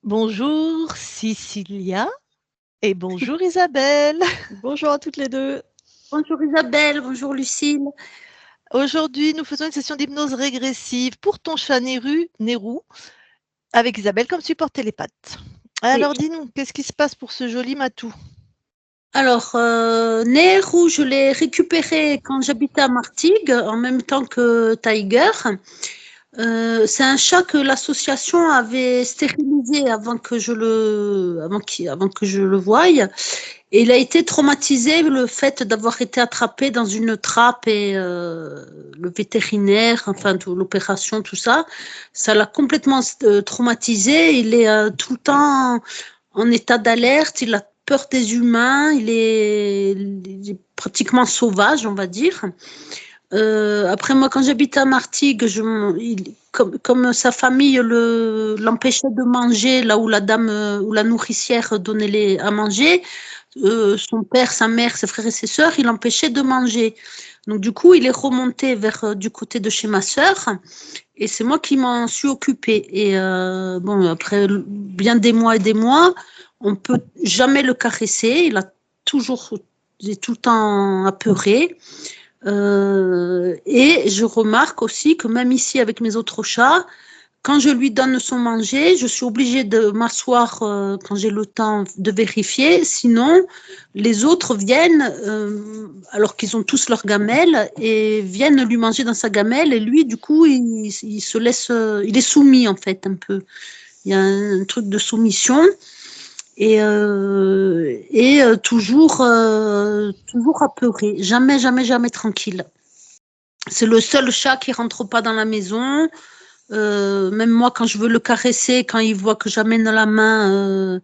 Bonjour Cecilia et bonjour Isabelle. Bonjour à toutes les deux. Bonjour Isabelle, bonjour Lucille. Aujourd'hui, nous faisons une session d'hypnose régressive pour ton chat Nérou avec Isabelle comme support télépathe. Alors Oui. dis-nous, qu'est-ce qui se passe pour ce joli matou? Alors, Nehru, je l'ai récupéré quand j'habitais à Martigues, en même temps que Tiger. C'est un chat que l'association avait stérilisé avant que je le voie. Et il a été traumatisé le fait d'avoir été attrapé dans une trappe et le vétérinaire, enfin l'opération, tout ça, ça l'a complètement traumatisé. Il est tout le temps en état d'alerte. Il a peur des humains. Il est pratiquement sauvage, on va dire. Après, moi, quand j'habitais à Martigues, comme sa famille l'empêchait de manger là où la dame ou la nourricière donnait à manger, son père, sa mère, ses frères et ses sœurs, il l'empêchait de manger. Donc, du coup, il est remonté vers du côté de chez ma sœur et c'est moi qui m'en suis occupée. Et bon, après bien des mois et des mois, on peut jamais le caresser. Il est tout le temps apeuré. Et je remarque aussi que même ici avec mes autres chats, quand je lui donne son manger, je suis obligée de m'asseoir quand j'ai le temps de vérifier. Sinon, les autres viennent, alors qu'ils ont tous leur gamelle, et viennent lui manger dans sa gamelle. Et lui, du coup, il se laisse, il est soumis en fait un peu. Il y a un truc de soumission et toujours apeuré, jamais tranquille. C'est le seul chat qui rentre pas dans la maison. Même moi, quand je veux le caresser, quand il voit que j'amène la main,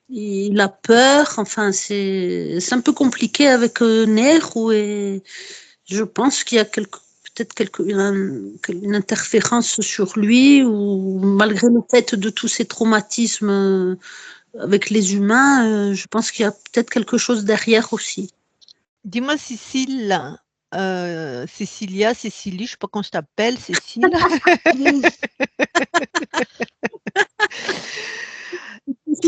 il a peur. Enfin, c'est un peu compliqué avec Nehru et je pense qu'il y a une interférence sur lui ou malgré le fait de tous ces traumatismes avec les humains, je pense qu'il y a peut-être quelque chose derrière aussi. Dis-moi Cécilia, je ne sais pas comment je t'appelle, Cécile.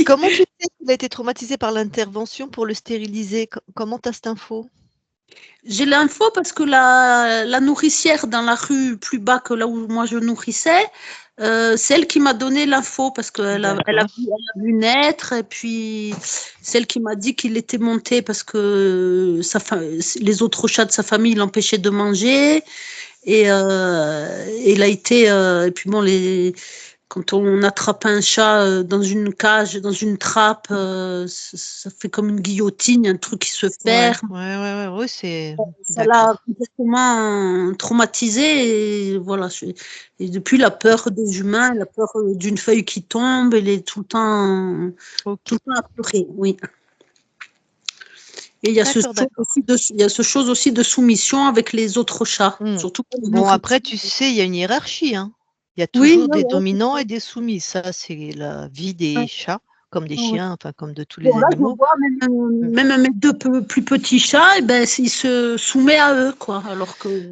Comment tu sais qu'il a été traumatisé par l'intervention pour le stériliser? Comment tu as cette info? J'ai l'info parce que la nourricière dans la rue plus bas que là où moi je nourrissais, c'est elle qui m'a donné l'info parce elle a vu naître et puis c'est elle qui m'a dit qu'il était monté parce que les autres chats de sa famille l'empêchaient de manger et il a été et puis bon quand on attrape un chat dans une cage, dans une trappe, ça fait comme une guillotine, un truc qui se ferme. Ouais, c'est Ça l'a d'accord. complètement traumatisé et voilà. Et depuis, la peur des humains, la peur d'une feuille qui tombe, elle est tout le temps apeurée, oui. Et il y a ce chose aussi de soumission avec les autres chats, surtout pour les Bon, après, nourritures. tu sais, il y a une hiérarchie, hein. Il y a Oui, toujours des ouais, dominants et des soumis. Ça, c'est la vie des chats, comme des ouais. chiens, enfin, comme de tous Bon, les là, je animaux. vois même mes deux plus petits chats, et ben, il se soumet à eux, quoi. Alors que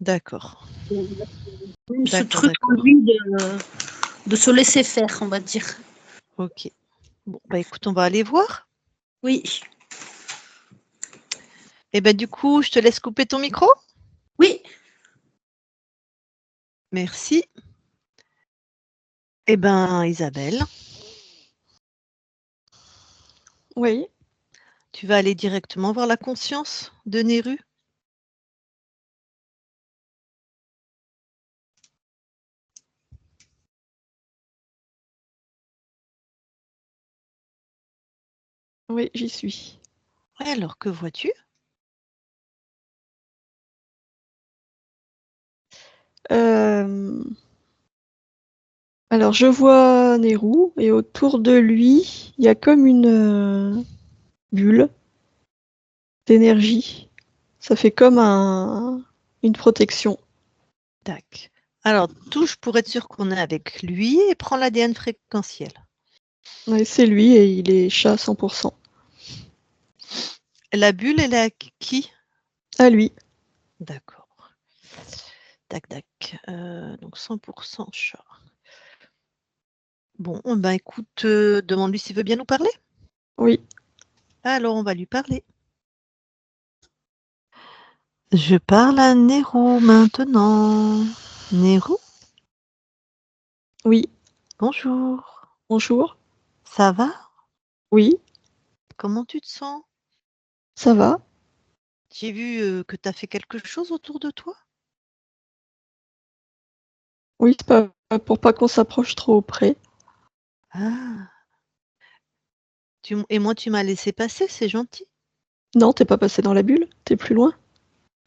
D'accord. ce truc en lui de se laisser faire, on va dire. Ok. Bon, bah écoute, on va aller voir. Oui. Et ben du coup, je te laisse couper ton micro. Oui. Merci. Eh ben, Isabelle. Oui. Tu vas aller directement voir la conscience de Nehru. Oui, j'y suis. Alors, que vois-tu? Alors, je vois Nehru et autour de lui, il y a comme une bulle d'énergie. Ça fait comme une protection. Tac. Alors, touche pour être sûr qu'on est avec lui et prends l'ADN fréquentiel. Ouais, c'est lui et il est chat 100%. La bulle, elle est à qui? À lui. D'accord. Tac. Donc 100% chat. Bon, ben écoute, demande-lui s'il veut bien nous parler. Oui, Alors, on va lui parler. Je parle à Nero maintenant. Nero, oui. bonjour. Bonjour. Ça va? Oui, Comment tu te sens? ça va. J'ai vu que tu as fait quelque chose autour de toi. Oui, c'est pas pour pas qu'on s'approche trop près. Ah, et moi, tu m'as laissé passer, c'est gentil. Non, t'es pas passé dans la bulle, t'es plus loin.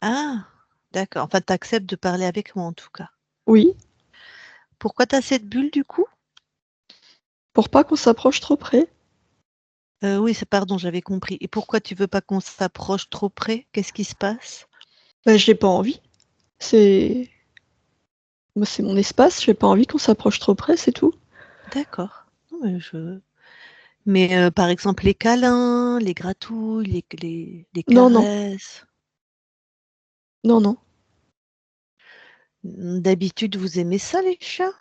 Ah, d'accord. Enfin, tu acceptes de parler avec moi en tout cas. Oui, Pourquoi tu as cette bulle du coup? pour pas qu'on s'approche trop près. Oui, pardon, j'avais compris. Et pourquoi tu veux pas qu'on s'approche trop près? Qu'est-ce qui se passe? Bah, j'ai pas envie. C'est Moi, c'est mon espace, j'ai pas envie qu'on s'approche trop près, c'est tout. D'accord. Non, mais par exemple, les câlins, les gratouilles, les Non, non, caresses. non, non. D'habitude, vous aimez ça, les chats?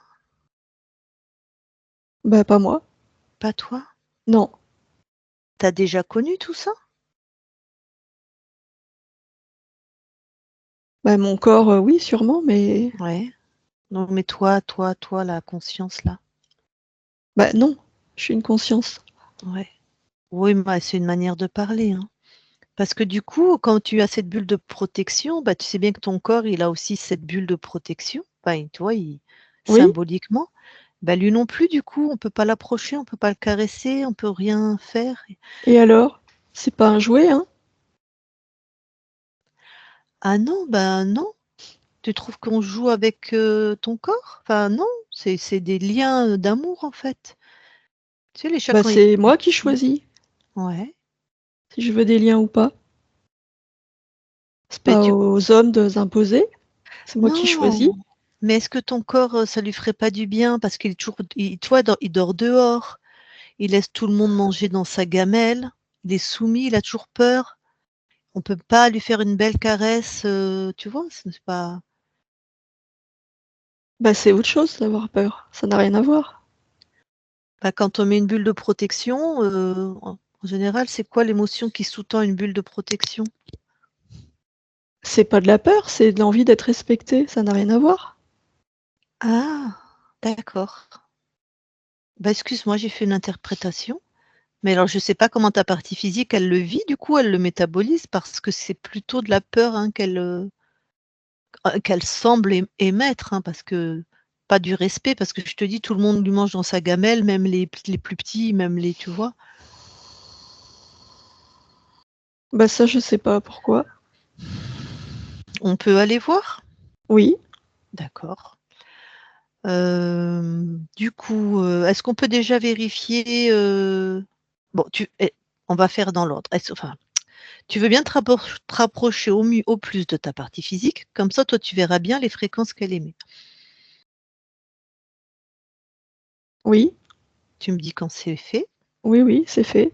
Bah, pas moi. Pas toi? Non. T'as déjà connu tout ça? Bah, mon corps, oui, sûrement, mais Ouais. Non, mais toi, la conscience là. bah, non. Je suis une conscience. Ouais. Oui, bah, c'est une manière de parler, hein. Parce que du coup, quand tu as cette bulle de protection, bah, tu sais bien que ton corps, il a aussi cette bulle de protection. Enfin, tu vois, Oui? symboliquement. Bah, lui non plus, du coup, on peut pas l'approcher, on peut pas le caresser, on peut rien faire. Et alors? C'est pas un jouet, hein? Ah non, bah non. Tu trouves qu'on joue avec ton corps? Enfin, non, c'est des liens d'amour en fait. Tu sais, les chats, Bah, quand ils c'est sont moi qui petits. choisis Ouais. si je veux des liens ou pas. C'est Mais pas tu... aux hommes de s'imposer, c'est moi qui choisis. Non. Mais est-ce que ton corps, ça lui ferait pas du bien? Parce qu'il est toujours, tu vois, il dort dehors. Il laisse tout le monde manger dans sa gamelle. Il est soumis, il a toujours peur. On peut pas lui faire une belle caresse, tu vois, c'est pas. Bah, c'est autre chose d'avoir peur, ça n'a rien à voir. Bah, quand on met une bulle de protection, en général, c'est quoi l'émotion qui sous-tend une bulle de protection? C'est pas de la peur, c'est de l'envie d'être respecté, ça n'a rien à voir. Ah, d'accord. Bah, excuse-moi, j'ai fait une interprétation. Mais alors, je sais pas comment ta partie physique, elle le vit, du coup, elle le métabolise parce que c'est plutôt de la peur, hein, qu'elle semble émettre, hein, parce que pas du respect, parce que je te dis, tout le monde lui mange dans sa gamelle, même les plus petits, même les, tu vois. Bah, ça, je sais pas pourquoi. On peut aller voir? Oui, D'accord. Du coup, est-ce qu'on peut déjà vérifier, bon, on va faire dans l'ordre. Enfin, tu veux bien te rapprocher au plus de ta partie physique, comme ça, toi, tu verras bien les fréquences qu'elle émet. oui, Tu me dis quand c'est fait. oui, oui, c'est fait.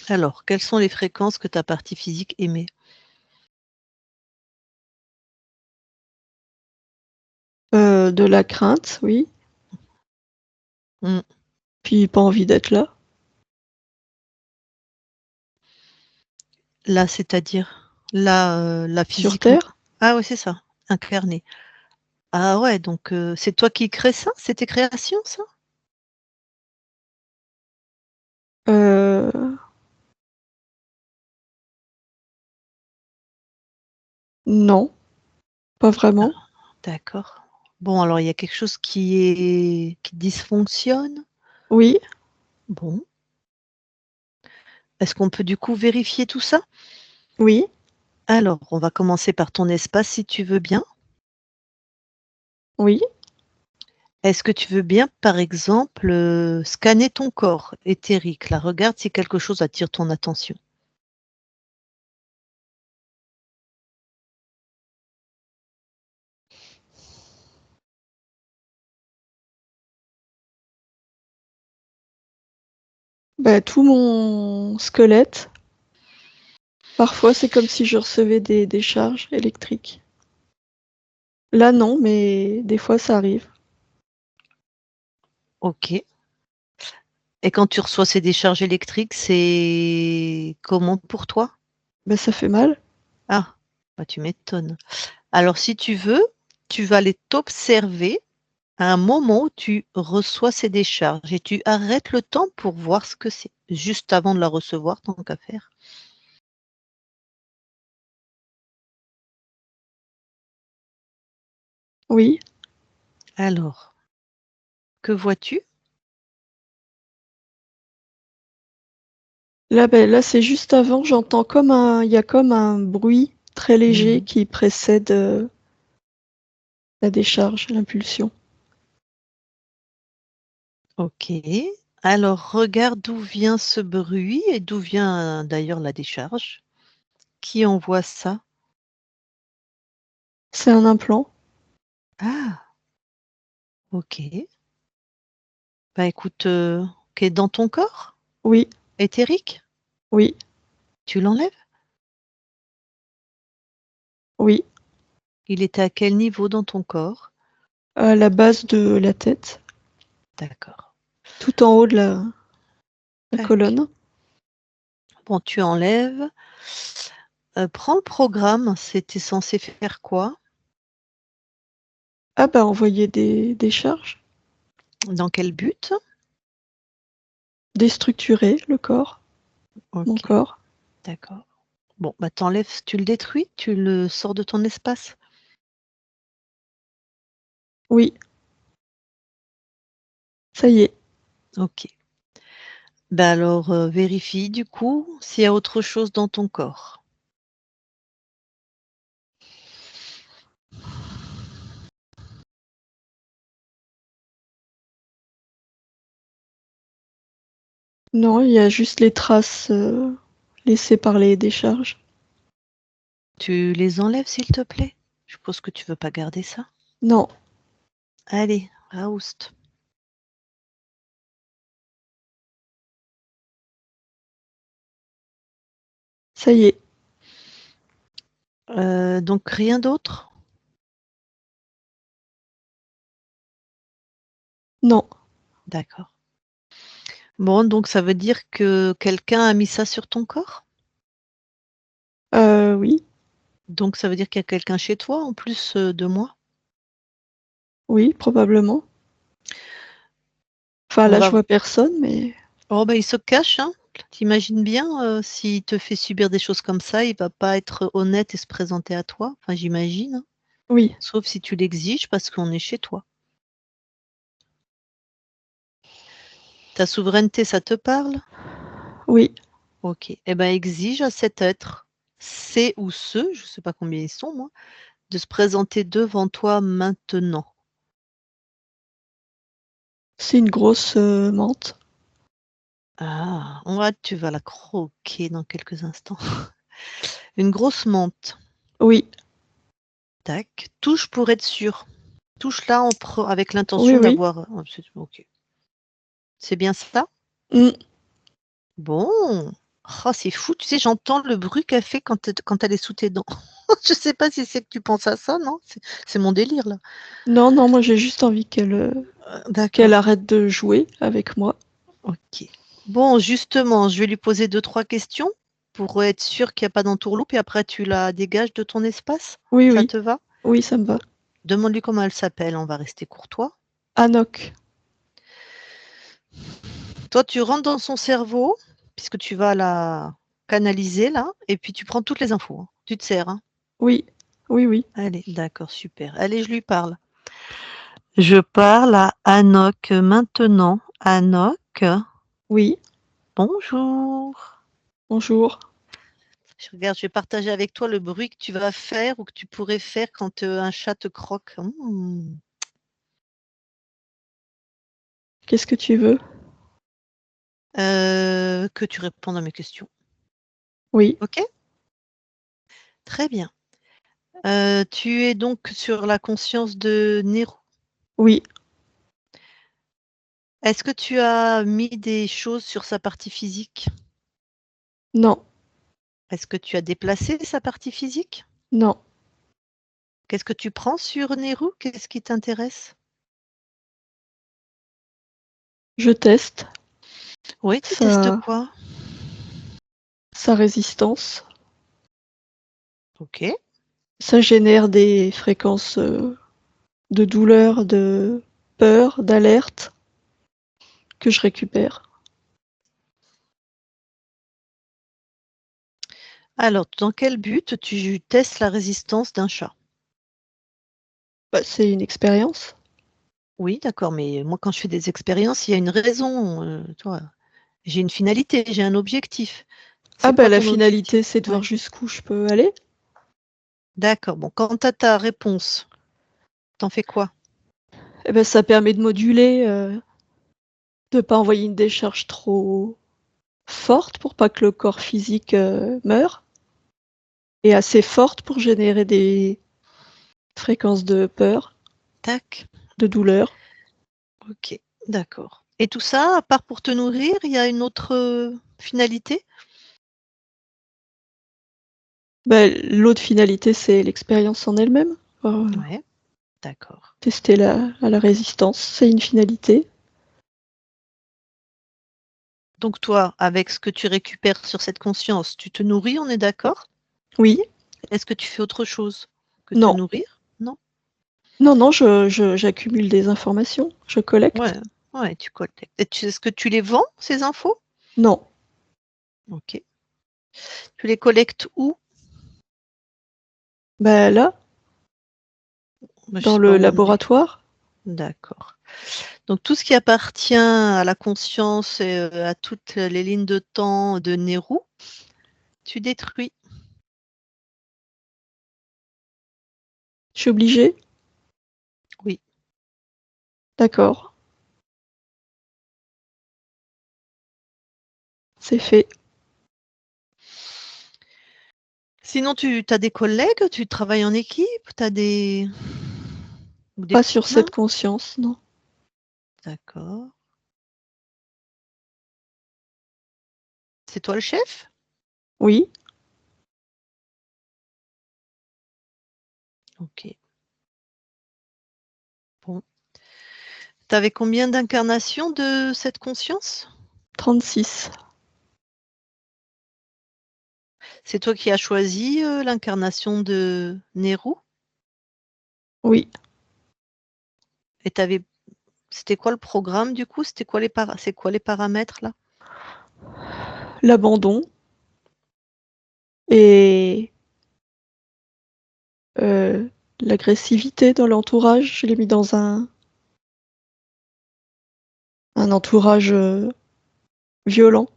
Alors, quelles sont les fréquences que ta partie physique émet? De la crainte, oui, Mmh. puis pas envie d'être là, Là, c'est-à-dire? Là, là, sur physiquement? terre. Ah ouais, c'est ça, incarné. Ah ouais, donc c'est toi qui crées ça? C'est tes créations, ça? Heu, non, pas Ah, vraiment. d'accord. Bon, alors il y a quelque chose qui dysfonctionne? Oui, Bon. Est-ce qu'on peut du coup vérifier tout ça? oui, Alors, on va commencer par ton espace si tu veux bien. oui. Est-ce que tu veux bien, par exemple, scanner ton corps éthérique? Là, regarde si quelque chose attire ton attention. Bah, tout mon squelette, parfois, c'est comme si je recevais des charges électriques. Là, non, mais des fois, ça arrive. OK. Et quand tu reçois ces décharges électriques, c'est comment pour toi? Ben, ça fait mal. Ah, bah, tu m'étonnes. Alors si tu veux, tu vas aller t'observer à un moment où tu reçois ces décharges et tu arrêtes le temps pour voir ce que c'est, juste avant de la recevoir, tant qu'à faire. Oui. Alors, que vois-tu? Là, c'est juste avant, j'entends il y a comme un bruit très léger Mmh. qui précède la décharge, l'impulsion. OK. Alors regarde d'où vient ce bruit et d'où vient d'ailleurs la décharge. Qui envoie ça? C'est un implant? Ah! OK. Bah, écoute, OK, dans ton corps? Oui, Éthérique? oui, Tu l'enlèves? oui. Il était à quel niveau dans ton corps? À la base de la tête, D'accord. tout en haut de la Tac. colonne. Bon, tu enlèves. Prends le programme, c'était censé faire quoi? Ah bah, envoyer des charges, Dans quel but? déstructurer le corps, mon OK, corps. d'accord. Bon, bah, tu le détruis? Tu le sors de ton espace? Oui, ça y est. OK. Bah, alors, vérifie du coup s'il y a autre chose dans ton corps. Non, il y a juste les traces laissées par les décharges. Tu les enlèves s'il te plaît? Je suppose que tu veux pas garder ça? Non, Allez, Raoust. ça y est. Donc rien d'autre? Non. D'accord. Bon, donc ça veut dire que quelqu'un a mis ça sur ton corps? Oui, Donc ça veut dire qu'il y a quelqu'un chez toi en plus, de moi? oui, probablement. Enfin, On là, je va vois personne, mais Oh bah, il se cache, hein. Tu bien, s'il te fait subir des choses comme ça, il va pas être honnête et se présenter à toi, enfin j'imagine, hein. oui, Sauf si tu l'exiges parce qu'on est chez toi. Ta souveraineté, ça te parle? oui. OK. Eh ben, exige à cet être, ces ou ceux, je sais pas combien ils sont moi, de se présenter devant toi maintenant. C'est une grosse menthe. Ah, ouais, tu vas la croquer dans quelques instants. Une grosse menthe. Oui, Tac, touche pour être sûr. Touche là avec oui, l'intention oui. d'avoir, OK. C'est bien ça? Mm. Bon! Oh, c'est fou, tu sais, j'entends le bruit qu'elle fait quand elle est sous tes dents. Je sais pas si c'est que tu penses à ça, non? C'est mon délire là. Non, non, moi j'ai juste envie qu'elle D'accord, arrête de jouer avec moi. OK. Bon, justement, je vais lui poser deux-trois questions pour être sûre qu'il y a pas d'entourloupe et après tu la dégages de ton espace? Oui, Ça oui, te va? oui, ça me va. Demande-lui comment elle s'appelle, on va rester courtois. Anok. Toi, tu rentres dans son cerveau, puisque tu vas la canaliser là et puis tu prends toutes les infos, hein. Tu te sers, hein? Oui, oui, oui, Allez, d'accord, super. Allez, je lui parle. Je parle à Anok maintenant. Anok, oui. bonjour. Bonjour. Je vais partager avec toi le bruit que tu vas faire ou que tu pourrais faire quand, un chat te croque. Mmh. Qu'est-ce que tu veux? Que tu répondes à mes questions. Oui, OK? Très bien. Tu es donc sur la conscience de Nero. oui, Est-ce que tu as mis des choses sur sa partie physique? non, Est-ce que tu as déplacé sa partie physique? non. Qu'est-ce que tu prends sur Nero? Qu'est-ce qui t'intéresse? Je teste. Oui, tu testes Sa, quoi? sa résistance. Ok. Ça génère des fréquences de douleur, de peur, d'alerte que je récupère. Alors, dans quel but tu testes la résistance d'un chat? Bah, c'est une expérience. Oui, d'accord, mais moi, quand je fais des expériences, il y a une raison, tu vois? J'ai une finalité, j'ai un objectif. Ah C'est bah quoi la ton objectif? finalité, c'est de voir Ouais, jusqu'où je peux aller. d'accord. Bon, quand tu as ta réponse, tu en fais quoi? Et ben ça permet de moduler, de pas envoyer une décharge trop forte pour pas que le corps physique meure, et assez forte pour générer des fréquences de peur, Tac, de douleur. OK, d'accord. Et tout ça, à part pour te nourrir, il y a une autre, finalité? Bah, l'autre finalité, c'est l'expérience en elle-même. Ouais, d'accord. Tester la résistance, c'est une finalité. Donc toi, avec ce que tu récupères sur cette conscience, tu te nourris, on est d'accord? Oui, Est-ce que tu fais autre chose que te non. nourrir? Non? Non, non, j'accumule des informations, je Ouais, collecte. ouais, tu collectes. Et tu est-ce que tu les vends, ces infos? Non. OK. Tu les collectes où? Bah là, Bah, je dans sais pas le où on est. laboratoire, D'accord. Donc tout ce qui appartient à la conscience et à toutes les lignes de temps de Nehru, tu détruis. je suis obligée. Oui. D'accord, c'est fait. Sinon tu as des collègues, tu travailles en équipe, tu as des ou des Pas coups sur de main? cette conscience, non. D'accord. C'est toi le chef? Oui, OK. Bon. Tu avais combien d'incarnations de cette conscience? 36. C'est toi qui as choisi, l'incarnation de Nehru? Oui, Et c'était quoi le programme du coup? C'est quoi les paramètres là? l'abandon et l'agressivité dans l'entourage, je l'ai mis dans un entourage violent.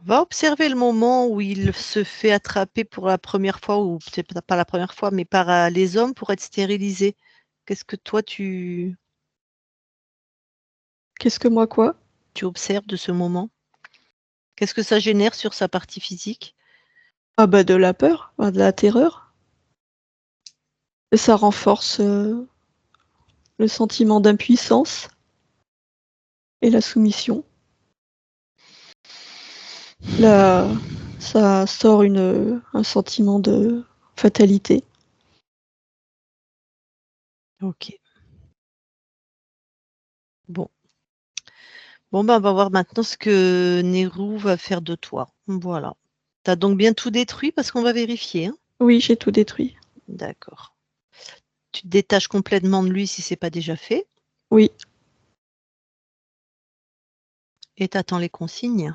Va observer le moment où il se fait attraper pour la première fois ou peut-être pas la première fois, mais par, les hommes pour être stérilisé. Qu'est-ce que toi Qu'est-ce que moi quoi? tu observes de ce moment? Qu'est-ce que ça génère sur sa partie physique? Ah bah de la peur, de la terreur. Et ça renforce le sentiment d'impuissance et la soumission. Là, ça sort un sentiment de fatalité. OK. Bon. Bon, ben, on va voir maintenant ce que Nehru va faire de toi. Voilà. Tu as donc bien tout détruit parce qu'on va vérifier, hein? Oui, j'ai tout détruit. D'accord. Tu te détaches complètement de lui si c'est pas déjà fait Oui, et tu attends les consignes.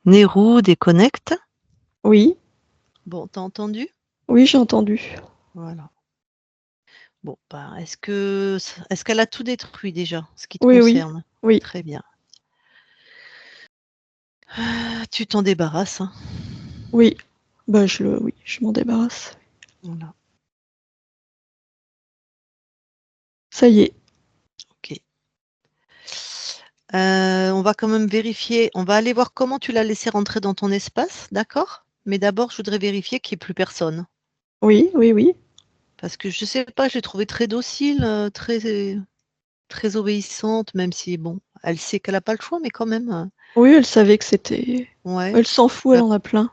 Nehru déconnecte. oui, Bon, tu as entendu? oui, j'ai entendu. Voilà. Bon, ben, est-ce qu'elle a tout détruit déjà, ce qui te Oui, oui, concerne? oui, Très bien. Tu t'en débarrasses, hein. oui. Bah oui, je m'en débarrasse. Voilà, Ça y est. OK. On va quand même vérifier, on va aller voir comment tu l'as laissé rentrer dans ton espace, d'accord? Mais d'abord, je voudrais vérifier qu'il y ait plus personne. Oui, oui, oui. Parce que je sais pas, je l'ai trouvée très docile, très obéissante, même si bon, elle sait qu'elle a pas le choix, mais quand même, Oui, elle savait que c'était. ouais, Elle s'en fout, elle bah, en a plein.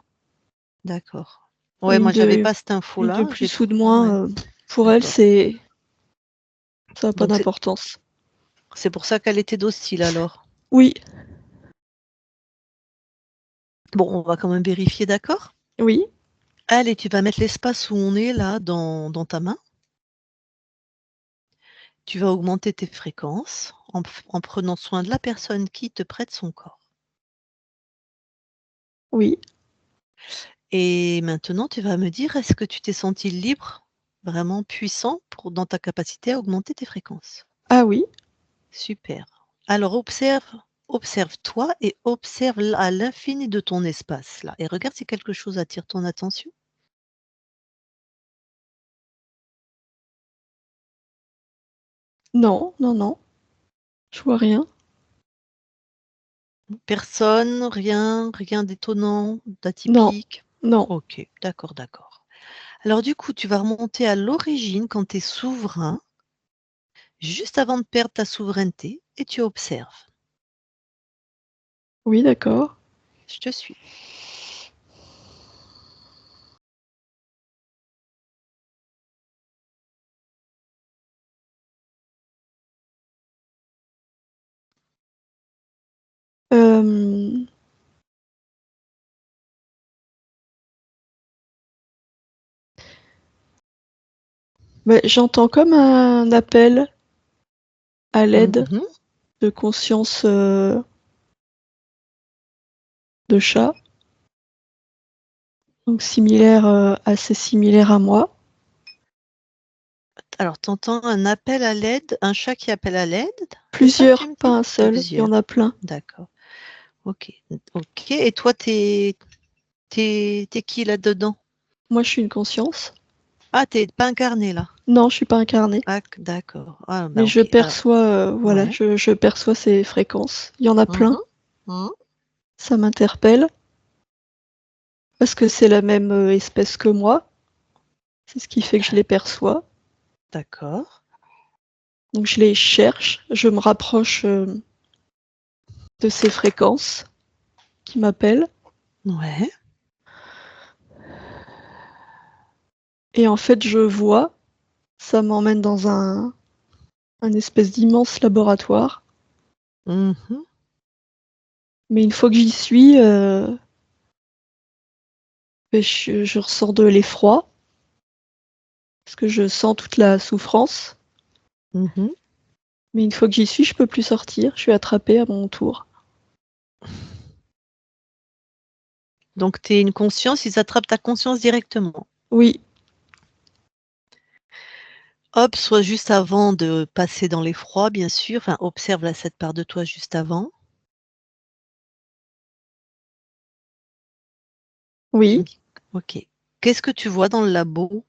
d'accord. Ouais, moi j'avais pas cette Une de info-là, j'ai plus ou trou de ouais, moins, pour elle, d'accord. ça a pas Donc d'importance. C'est pour ça qu'elle était docile alors. Oui, Bon, on va quand même vérifier, d'accord? oui, Allez, tu vas mettre l'espace où on est là dans ta main. Tu vas augmenter tes fréquences en prenant soin de la personne qui te prête son corps. oui. Et maintenant, tu vas me dire, est-ce que tu t'es senti libre, vraiment puissant dans ta capacité à augmenter tes fréquences? Ah oui. Super. Alors observe-toi et observe à l'infini de ton espace là et regarde si quelque chose attire ton attention. Non, non, non. Je vois rien. Personne, rien d'étonnant, Non, d'atypique? non. OK, d'accord, d'accord. Alors du coup, tu vas remonter à l'origine quand tu es souverain, juste avant de perdre ta souveraineté et tu observes. Oui, d'accord. Je te suis. Euh, j'entends comme un appel à l'aide Mmh. de conscience de chat, donc similaire, assez similaire à moi. Alors tu entends un appel à l'aide, un chat qui appelle à l'aide? C'est ça que tu Plusieurs, me pas dis? un seul, il y Plusieurs. en a plein. D'accord. OK. OK et toi tu es qui là-dedans? Moi, je suis une conscience. Ah, tu es pas incarné là? Non, je suis pas incarnée, Ah d'accord. Ah mais bah je OK. Alors perçois, voilà, ouais. je perçois ces fréquences. Il y en a Mmh plein, mh. Mmh. ça m'interpelle parce que c'est la même, espèce que moi. C'est ce qui fait que je les perçois. D'accord. Donc je les cherche, je me rapproche, de ces fréquences qui m'appellent Ouais. et en fait, je vois, ça m'emmène dans un espèce d'immense laboratoire, Mmh mh. mais une fois que j'y suis, je ressors de l'effroi parce que je sens toute la souffrance, Mmh mh. mais une fois que j'y suis, je peux plus sortir, je suis attrapée à mon tour. Donc tu es une conscience, ils attrapent ta conscience directement. Oui, Hop, soit juste avant de passer dans l'effroi, bien sûr, enfin observe là cette part de toi juste avant. Tu me oui, dis OK. Qu'est-ce que tu vois dans le labo?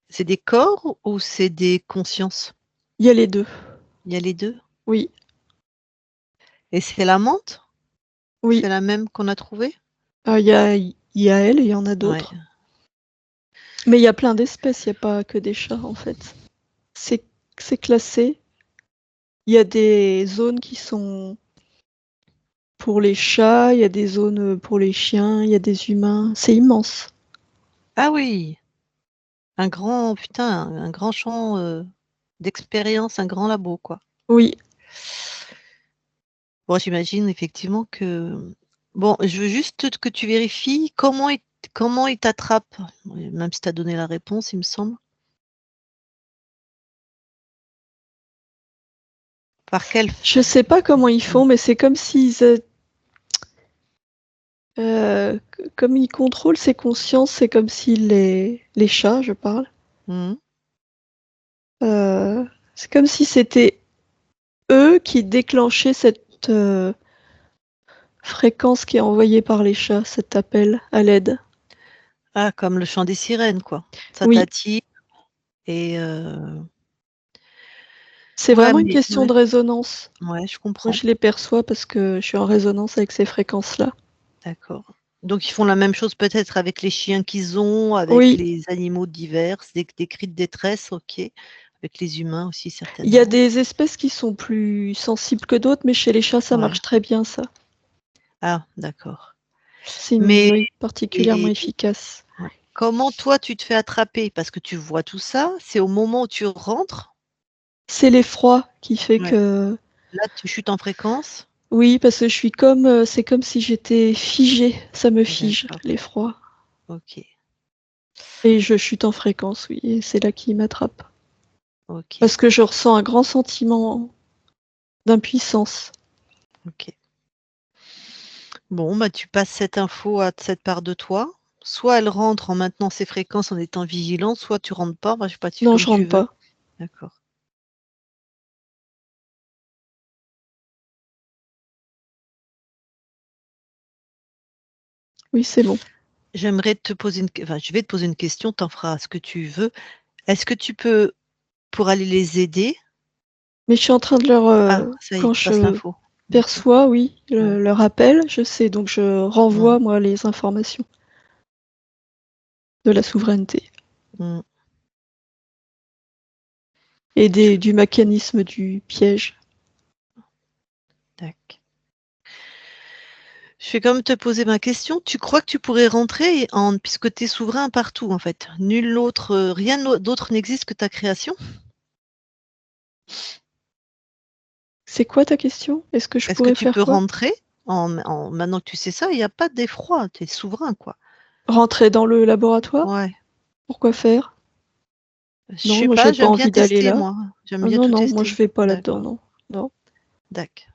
C'est des corps ou c'est des consciences? il y a les 2. Il y a les 2. Oui, Et c'est la menthe? oui, C'est la même qu'on a trouvée? il y a elle et il y en a Ouais. d'autres. Mais il y a plein d'espèces, il y a pas que des chats, en fait. C'est c'est classé. Il y a des zones qui sont pour les chats, il y a des zones, pour les chiens, il y a des humains. C'est immense. Ah oui! Un grand champ, d'expérience, un grand labo, quoi. Oui, Bon, j'imagine effectivement que bon, je veux juste que tu vérifies comment il t'attrape? Ouais, même si tu as donné la réponse, il me semble. Par quelle je sais pas comment ils mmh, font, mais c'est comme s'ils, comme ils contrôlent ses consciences, c'est comme si les chats, je parle, mmh. c'est comme si c'était eux qui déclenchaient cette, fréquence qui est envoyée par les chats, cet appel à l'aide. Ah, comme le chant des sirènes, quoi. Ça Oui, t'attire et c'est ouais, vraiment une mais question ouais, de résonance. ouais, je Moi, comprends. je les perçois parce que je suis en résonance avec ces fréquences-là. D'accord. Donc ils font la même chose peut-être avec les chiens qu'ils ont, avec Oui, les animaux divers, des cris de détresse, OK. Avec les humains aussi il y a certainement. des espèces qui sont plus sensibles que d'autres, mais chez les chats, ça Ouais. marche très bien ça. Ah, d'accord. C'est une Mais oui, particulièrement et efficace. ouais. Comment toi tu te fais attraper? Parce que tu vois tout ça, c'est au moment où tu rentres C'est l'effroi qui fait Ouais. que... Là, tu chutes en fréquence? Oui, parce que je suis comme, c'est comme si j'étais figée. Ça me fige, D'accord. l'effroi. OK. Et je chute en fréquence, oui, et c'est là qu'il m'attrape. OK. Parce que je ressens un grand sentiment d'impuissance. OK. Bon, bah, tu passes cette info à cette part de toi. Soit elle rentre en maintenant ses fréquences en étant vigilante, soit tu rentres pas. Moi, je sais pas, tu Non, comme je tu rentre veux. pas. D'accord. Oui, c'est bon. J'aimerais te poser je vais te poser une question, tu en feras ce que tu veux. Est-ce que tu peux, pour aller les aider Mais je suis en train de leur, ça y est, quand tu passes je l'info. D'accord. perçois, oui, Ouais. le rappel, je sais, donc je renvoie, Mmh. moi, les informations de la souveraineté Mmh. et du mécanisme du piège. Tac. Je vais quand même te poser ma question. Tu crois que tu pourrais rentrer puisque tu es souverain partout, en fait? Nul autre, rien d'autre n'existe que ta création? C'est quoi ta question? Est-ce que je Est-ce que pourrais tu faire peux quoi? rentrer maintenant que tu sais ça, il y a pas d'effroi, tu es souverain, quoi. Rentrer dans le laboratoire? Ouais. Pourquoi faire? Je Non, sais moi pas, j'ai pas j'aime bien envie d'aller tester là. moi. J'aime Ah bien non, tout non, moi je tester. vais pas là-dedans, D'accord. non. Non. D'acc.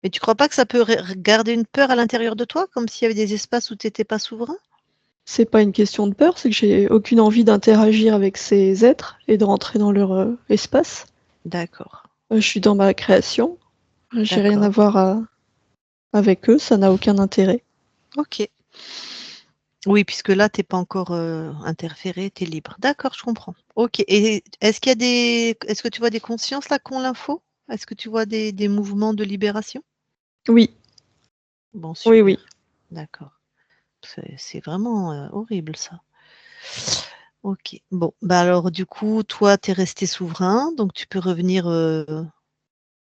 Et tu crois pas que ça peut garder une peur à l'intérieur de toi, comme s'il y avait des espaces où tu étais pas souverain? C'est pas une question de peur, c'est que j'ai aucune envie d'interagir avec ces êtres et de rentrer dans leur, espace. D'accord, Je suis dans ma création, j'ai rien à d'accord. voir avec eux, ça n'a aucun intérêt. OK. Oui, puisque là, tu es pas encore, interféré, tu es libre. D'accord, je comprends. OK, et est-ce que tu vois des consciences là qui ont l'info? Est-ce que tu vois des mouvements de libération? Oui, Bon, oui, oui. super. D'accord. C'est vraiment, horrible ça. OK. Bon, bah, alors du coup, toi, tu es resté souverain, donc tu peux revenir,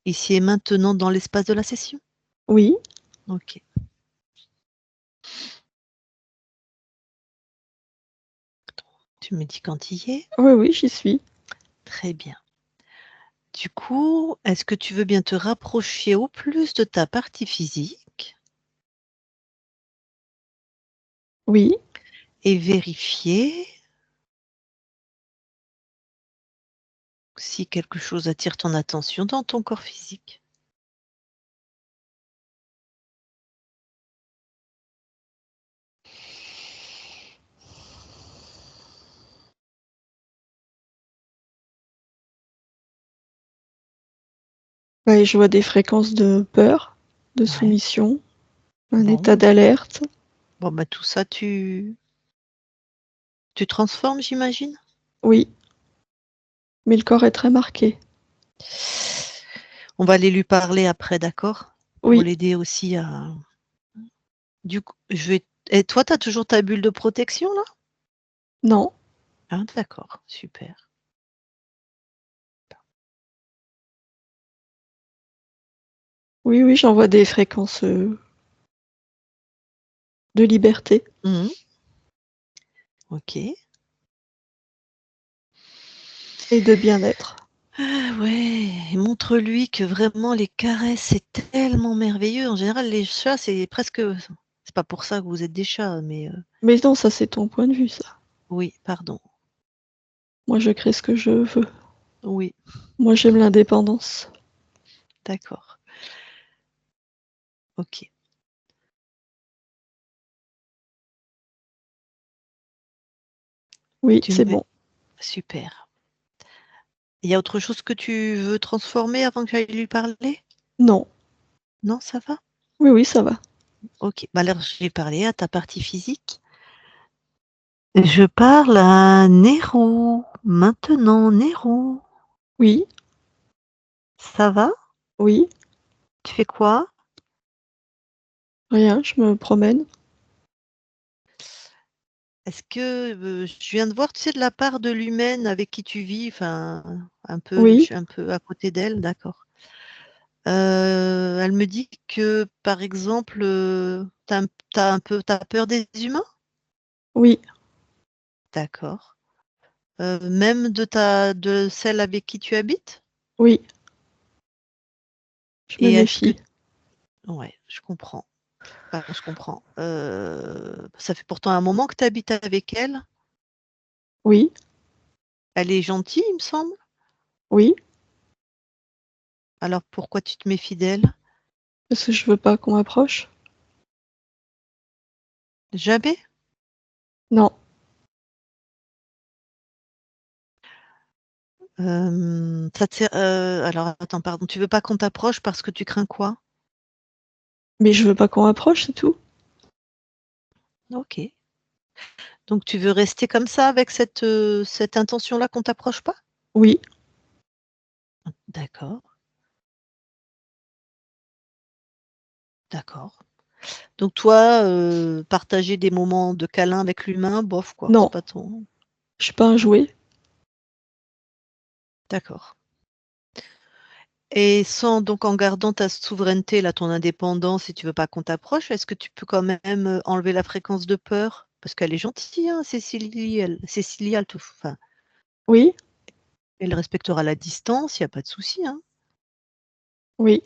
ici et maintenant dans l'espace de la session? Oui, OK. Tu me dis quand il y es? oui, oui, j'y suis. Très bien. Du coup, est-ce que tu veux bien te rapprocher au plus de ta partie physique Oui. et vérifier si quelque chose attire ton attention dans ton corps physique? Ouais, je vois des fréquences de peur, de Ouais, soumission, un bon. état d'alerte. Bon, bah, tout ça, tu transformes, j'imagine? Oui, mais le corps est très marqué. On va aller lui parler après, d'accord? Pour Oui, l'aider aussi à du coup, et toi, tu as toujours ta bulle de protection, là? non. Ah d'accord, super. Oui, oui, j'envoie des fréquences, de liberté. Mmh. OK. Et de bien-être. Ah ouais, et montre-lui que vraiment les caresses, c'est tellement merveilleux. En général, les chats, c'est pas pour ça que vous êtes des chats, mais Mais non, ça c'est ton point de vue, ça. oui, pardon. Moi, je crée ce que je veux. Oui, Moi, j'aime l'indépendance. d'accord. OK. Oui, Tu c'est me bon. super. Il y a autre chose que tu veux transformer avant que j'aille lui parler? Non. Non, ça va? Oui, oui, ça va. OK. Bah, alors je vais parler à ta partie physique. Je parle à Nero, maintenant Nero. Oui, Ça va? oui, Tu fais quoi? rien, je me promène. Est-ce que, je viens de voir, tu sais, de la part de l'humaine avec qui tu vis, enfin, Oui, un peu à côté d'elle, d'accord. Elle me dit que, par exemple, tu peur des humains? oui, D'accord. Même de celle avec qui tu habites? Oui, je me Et est-ce que... méfie. Ouais, je comprends. Enfin, je comprends. Ça fait pourtant un moment que tu habites avec elle. Oui, Elle est gentille, il me semble. oui, Alors pourquoi tu te méfies d'elle? parce que je veux pas qu'on m'approche. Jamais? Non, Alors attends, pardon, tu veux pas qu'on t'approche parce que tu crains quoi? mais je veux pas qu'on m'approche, c'est tout. Ok. Donc tu veux rester comme ça avec cette intention-là qu'on t'approche pas? Oui, D'accord, d'accord. Donc toi, partager des moments de câlin avec l'humain, bof quoi, c'est non, pas ton. je suis pas un jouet. D'accord. Et sans donc en gardant ta souveraineté, là, ton indépendance, si tu veux pas qu'on t'approche, est-ce que tu peux quand même enlever la fréquence de peur? Parce qu'elle est gentille, hein, Cécilia, enfin, Oui, elle respectera la distance, il n'y a pas de souci, hein. oui,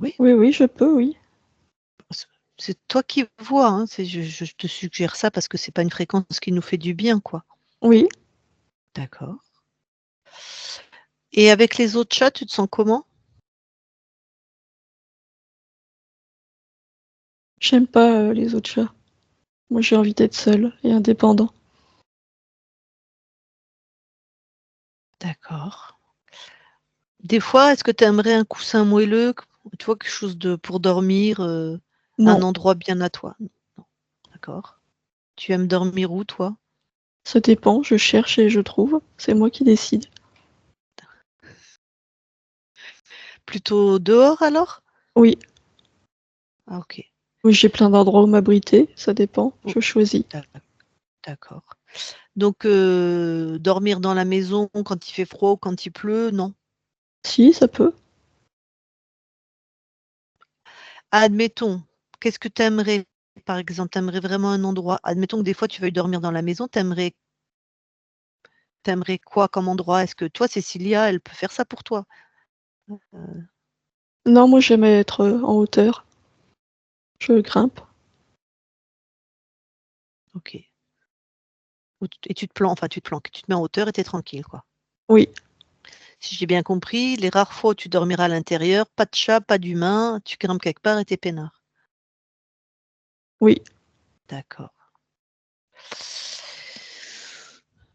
Oui, oui, oui, je peux, oui. c'est toi qui vois, hein, je te suggère ça parce que c'est pas une fréquence qui nous fait du bien, quoi. Oui, D'accord. Et avec les autres chats, tu te sens comment? j'aime pas les autres chats. Moi, j'ai envie d'être seule et indépendant. D'accord. Des fois, est-ce que tu aimerais un coussin moelleux, tu vois, quelque chose pour dormir, un Non, endroit bien à toi? Non, d'accord. Tu aimes dormir où, toi? ça dépend, je cherche et je trouve. C'est moi qui décide. Plutôt dehors alors? Oui, Ah, OK. oui, j'ai plein d'endroits où m'abriter, ça dépend, Oh, je choisis. d'ac d'accord. Donc dormir dans la maison quand il fait froid ou quand il pleut, non? Si, ça peut. Admettons, qu'est-ce que tu aimerais, par exemple? Tu aimerais vraiment un endroit, admettons que des fois tu veuilles dormir dans la maison, tu aimerais quoi comme endroit? Est-ce que toi, Cécilia, elle peut faire ça pour toi? Heu, Non, moi, j'aime être en hauteur. Je grimpe. OK. Et tu te planques, enfin tu te planques, tu te mets en hauteur et tu es tranquille, quoi. Oui, Si j'ai bien compris, les rares fois où tu dormiras à l'intérieur, pas de chat, pas d'humain, tu grimpes quelque part et tu es peinard. oui. D'accord.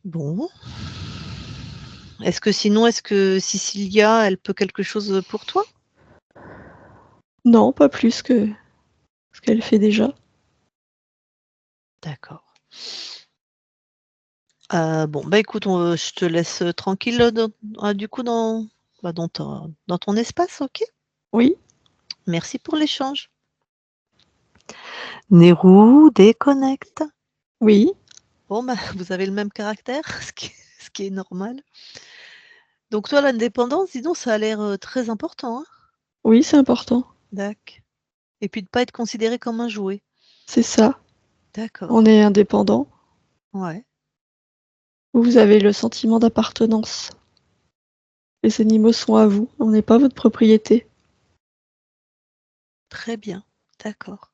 Bon. Est-ce que Cicilia, elle peut quelque chose pour toi? Non, pas plus que ce qu'elle fait déjà. D'accord. Bon, bah, écoute, je te laisse, tranquille, du coup dans ton espace, OK? Oui, Merci pour l'échange. Nehru déconnecte. oui, Bon, bah, vous avez le même caractère, ce qui est normal. Donc toi, l'indépendance, dis donc, ça a l'air, très important, hein? oui, c'est important. Dac. Et puis de pas être considéré comme un jouet. C'est ça. On D'accord. est indépendant. Ouais, Vous avez le sentiment d'appartenance. Les animaux sont à vous, on n'est pas votre propriété. très bien. D'accord,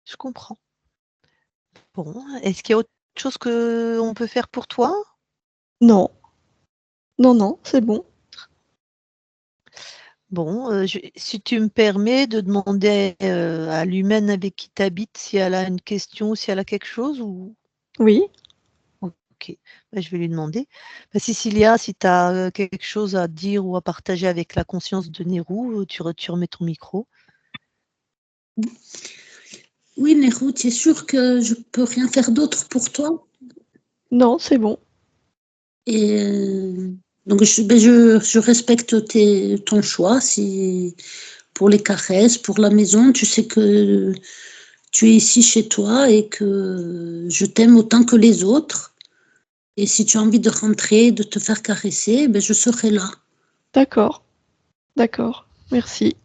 je comprends. Bon, est-ce qu'il y a autre chose qu'on peut faire pour toi? Non, non, non, c'est bon. Bon, si tu me permets de demander, à l'humaine avec qui tu habites si elle a une question, si elle a quelque chose ou Oui, OK, bah, je vais lui demander. Bah, Cecilia, si tu as, quelque chose à dire ou à partager avec la conscience de Nehru, tu remets ton micro. Oui, Nehru, tu es sûr que je peux rien faire d'autre pour toi? non, c'est bon. Et donc, je respecte ton choix. Si pour les caresses, pour la maison, tu sais que tu es ici chez toi et que je t'aime autant que les autres. Et si tu as envie de rentrer, de te faire caresser, ben je serai là. D'accord, d'accord. Merci.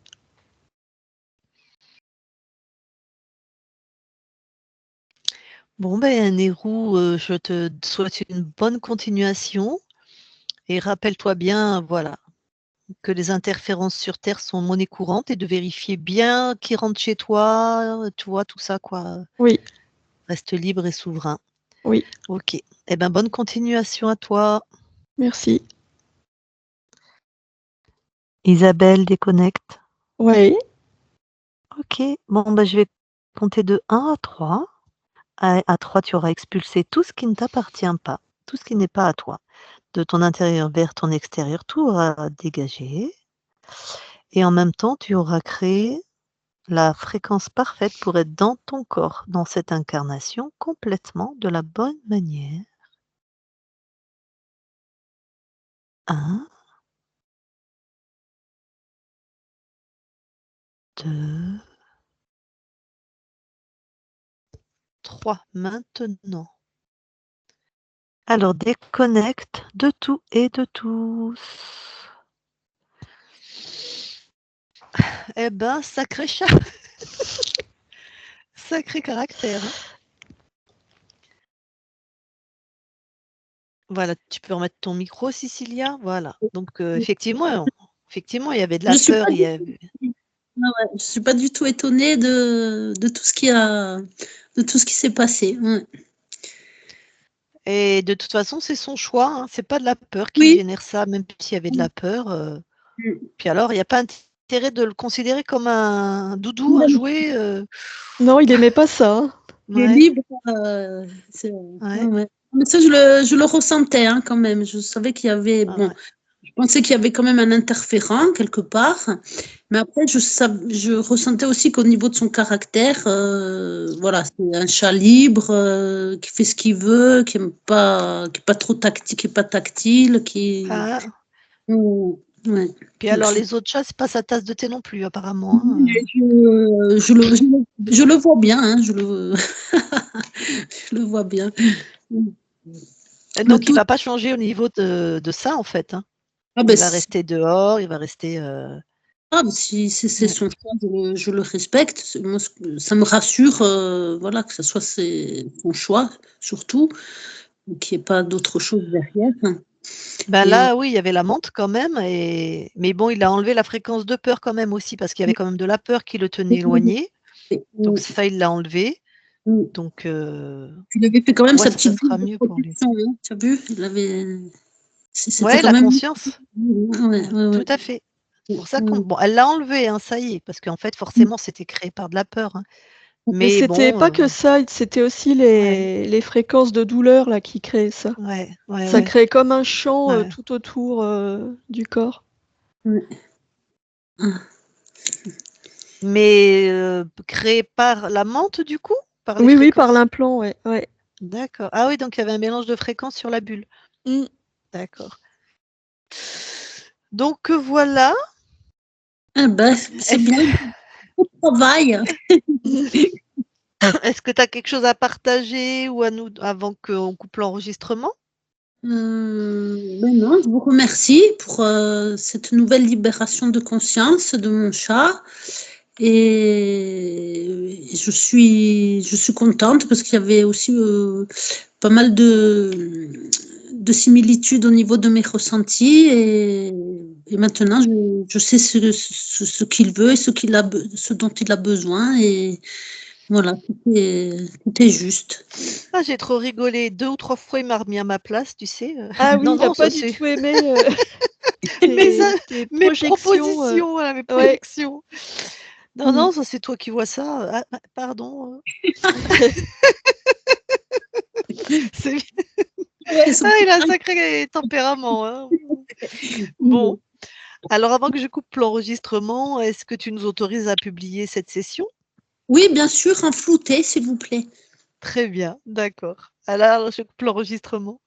Bon, ben, Nérou, je te souhaite une bonne continuation et rappelle-toi bien, voilà, que les interférences sur Terre sont monnaie courante et de vérifier bien qui rentre chez toi, tu vois, tout ça, quoi. Oui, Reste libre et souverain. oui, Ok. Eh ben, bonne continuation à toi. merci. Isabelle, déconnecte. Oui, Ok. Bon, ben, je vais compter de 1 à 3. À 3, tu auras expulsé tout ce qui ne t'appartient pas, tout ce qui n'est pas à toi. De ton intérieur vers ton extérieur, tout aura dégagé. Et en même temps, tu auras créé la fréquence parfaite pour être dans ton corps, dans cette incarnation, complètement de la bonne manière. 1, 2, 3. Maintenant. Alors déconnecte de tout et de tous. Eh ben, sacré chat. Sacré caractère, hein. Voilà, tu peux remettre ton micro, Cecilia. Voilà. Donc, effectivement, il y avait de Je la suis pas peur. Il du y avait... je suis pas du tout étonnée de tout ce de tout ce qui s'est passé. Ouais. Et de toute façon, c'est son choix. Hein. C'est pas de la peur qui Oui. génère ça, même s'il y avait de la peur. Mm. Puis alors, il n'y a pas intérêt de le considérer comme un doudou, un jouet. non, il aimait pas ça, hein. Il est Ouais, libre. ouais, Ouais. Mais ça, je le ressentais hein, quand même. Je savais qu'il y avait, bon, ouais. je pensais qu'il y avait quand même un interférent quelque part. Mais après, je ressentais aussi qu'au niveau de son caractère, voilà, c'est un chat libre, qui fait ce qu'il veut, qui est pas trop tactile, qui est pas tactile, qui. Ah. Mm, ouais. Puis Donc, alors, les autres chats, c'est pas sa tasse de thé non plus, apparemment. Hein. je le vois bien, hein, je le vois bien. Et Le donc, il tout, va pas changer au niveau de ça, en fait. Hein. ah ben, Il va rester dehors, il va rester. si c'est Ouais. son choix, je le respecte. Moi, ça me rassure, voilà, que ce soit son choix, surtout, qu'il n'y ait pas d'autre chose derrière. Ben Et, là, oui, il y avait la menthe quand même, mais bon, il a enlevé la fréquence de peur quand même aussi, parce qu'il y avait quand même de la peur qui le tenait éloigné. Donc ça, il l'a enlevé. Donc, il avait fait quand même ouais, sa ça petite sera bulle de mieux pour lui. protection, hein, tu as vu? C'était Ouais, quand la même. conscience, Ouais, ouais, tout ouais. à fait. C'est pour ça Ouais. bon, elle l'a enlevé, hein, ça y est, parce qu'en fait, forcément, c'était créé par de la peur. Hein. Mais Mais c'était bon, pas que ça, c'était aussi ouais, les fréquences de douleur là qui créaient ça. ouais, ouais, Ça ouais, crée comme un champ ouais. tout autour du corps. Ouais. Mais créé par la menthe, du coup? Par les Oui, oui, par fréquences? l'implant, ouais, ouais. D'accord. Ah oui, donc il y avait un mélange de fréquences sur la bulle. Mm. D'accord. Donc voilà. Ah ben, c'est Est-ce bien, que bon travail. est-ce que tu as quelque chose à partager ou à nous avant qu'on coupe l'enregistrement? Ben non, je vous remercie pour cette nouvelle libération de conscience de mon chat. Et je suis contente parce qu'il y avait aussi pas mal de similitudes au niveau de mes ressentis. Et maintenant, je sais ce qu'il veut et ce dont il a besoin. Et voilà, tout est juste. Ah, j'ai trop rigolé. 2 ou 3 fois, il m'a remis à ma place, tu sais? Ah oui, Non, il a non, pas ça du c'est tout aimé mes a tes mes projections. propositions, voilà, mes Ouais. projections. Non, non, ça c'est toi qui vois ça. Ah, pardon, c'est Ouais, son ah, petit il a un sacré tempérament, hein. Bon, alors avant que je coupe l'enregistrement, est-ce que tu nous autorises à publier cette session? Oui, bien sûr, en flouté, s'il vous plaît. Très bien, d'accord. Alors je coupe l'enregistrement.